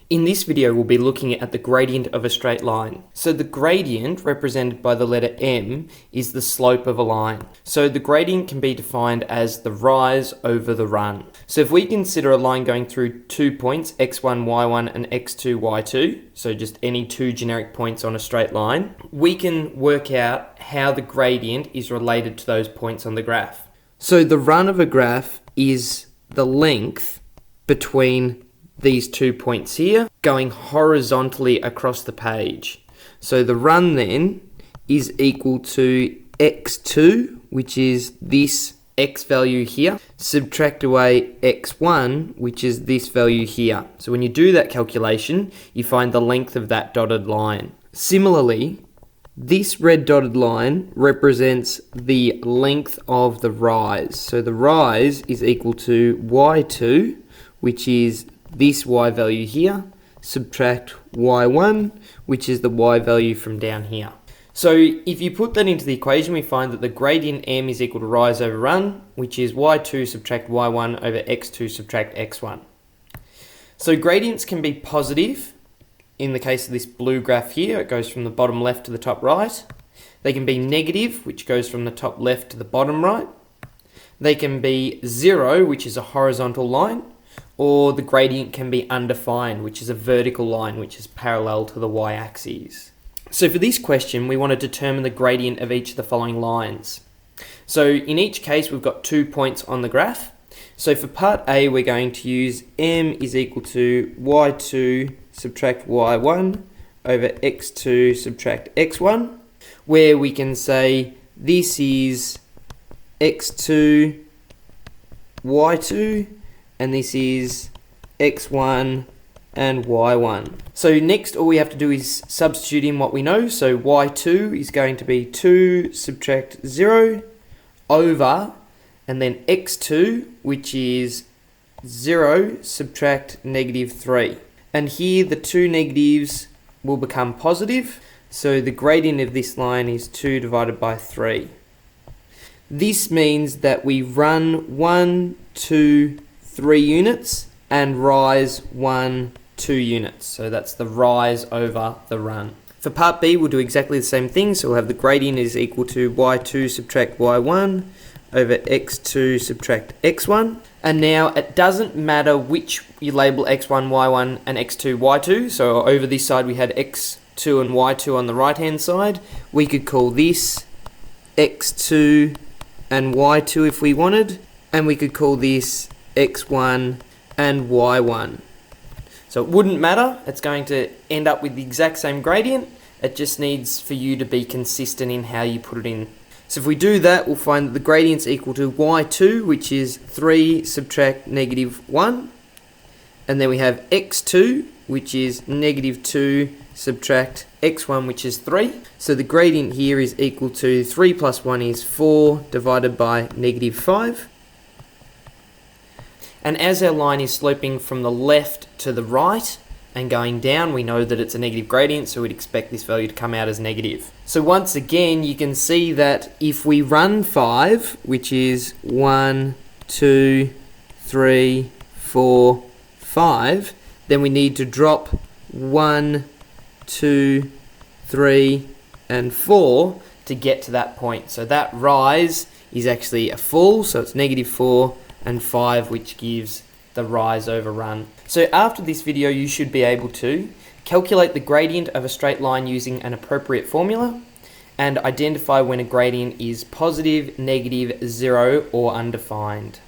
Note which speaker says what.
Speaker 1: In this video, we'll be looking at the gradient of a straight line. So the gradient, represented by the letter M, is the slope of a line. So the gradient can be defined as the rise over the run. So if we consider a line going through 2 points, x1, y1 and x2, y2, so just any two generic points on a straight line, we can work out how the gradient is related to those points on the graph. So the run of a graph is the length between these 2 points here going horizontally across the page. So the run then is equal to x2, which is this x value here, subtract away x1, which is this value here. So when you do that calculation, you find the length of that dotted line. Similarly, this red dotted line represents the length of the rise. So the rise is equal to y2, which is this y value here, subtract y1, which is the y value from down here. So if you put that into the equation, we find that the gradient m is equal to rise over run, which is y2 subtract y1 over x2 subtract x1. So gradients can be positive. In the case of this blue graph here, it goes from the bottom left to the top right. They can be negative, which goes from the top left to the bottom right. They can be 0, which is a horizontal line, or the gradient can be undefined, which is a vertical line which is parallel to the y-axis. So for this question, we want to determine the gradient of each of the following lines. So in each case, we've got 2 points on the graph. So for part A, we're going to use m is equal to y2 subtract y1 over x2 subtract x1, where we can say this is x2, y2, and this is x1 and y1. So next all we have to do is substitute in what we know. So y2 is going to be 2 subtract 0 over, and then x2, which is 0 subtract negative 3. And here the two negatives will become positive. So the gradient of this line is 2 divided by 3. This means that we run 1, 2, 3 units and rise 1, 2 units. So that's the rise over the run. For part B, we'll do exactly the same thing. So we'll have the gradient is equal to y2 subtract y1 over x2 subtract x1. And now it doesn't matter which you label x1, y1 and x2, y2. So over this side we had x2 and y2 on the right hand side. We could call this x2 and y2 if we wanted. And we could call this x1 and y1. So it wouldn't matter, it's going to end up with the exact same gradient. It just needs for you to be consistent in how you put it in. So if we do that, we'll find that the gradient's equal to y2, which is 3 subtract negative 1. And then we have x2, which is negative 2 subtract x1, which is 3. So the gradient here is equal to 3 plus 1 is 4 divided by negative 5. And as our line is sloping from the left to the right and going down, we know that it's a negative gradient, so we'd expect this value to come out as negative. So once again, you can see that if we run 5, which is 1, 2, 3, 4, 5, then we need to drop 1, 2, 3, and 4 to get to that point. So that rise is actually a fall, so it's negative 4 and 5, which gives the rise over run. So after this video, you should be able to calculate the gradient of a straight line using an appropriate formula and identify when a gradient is positive, negative, 0, or undefined.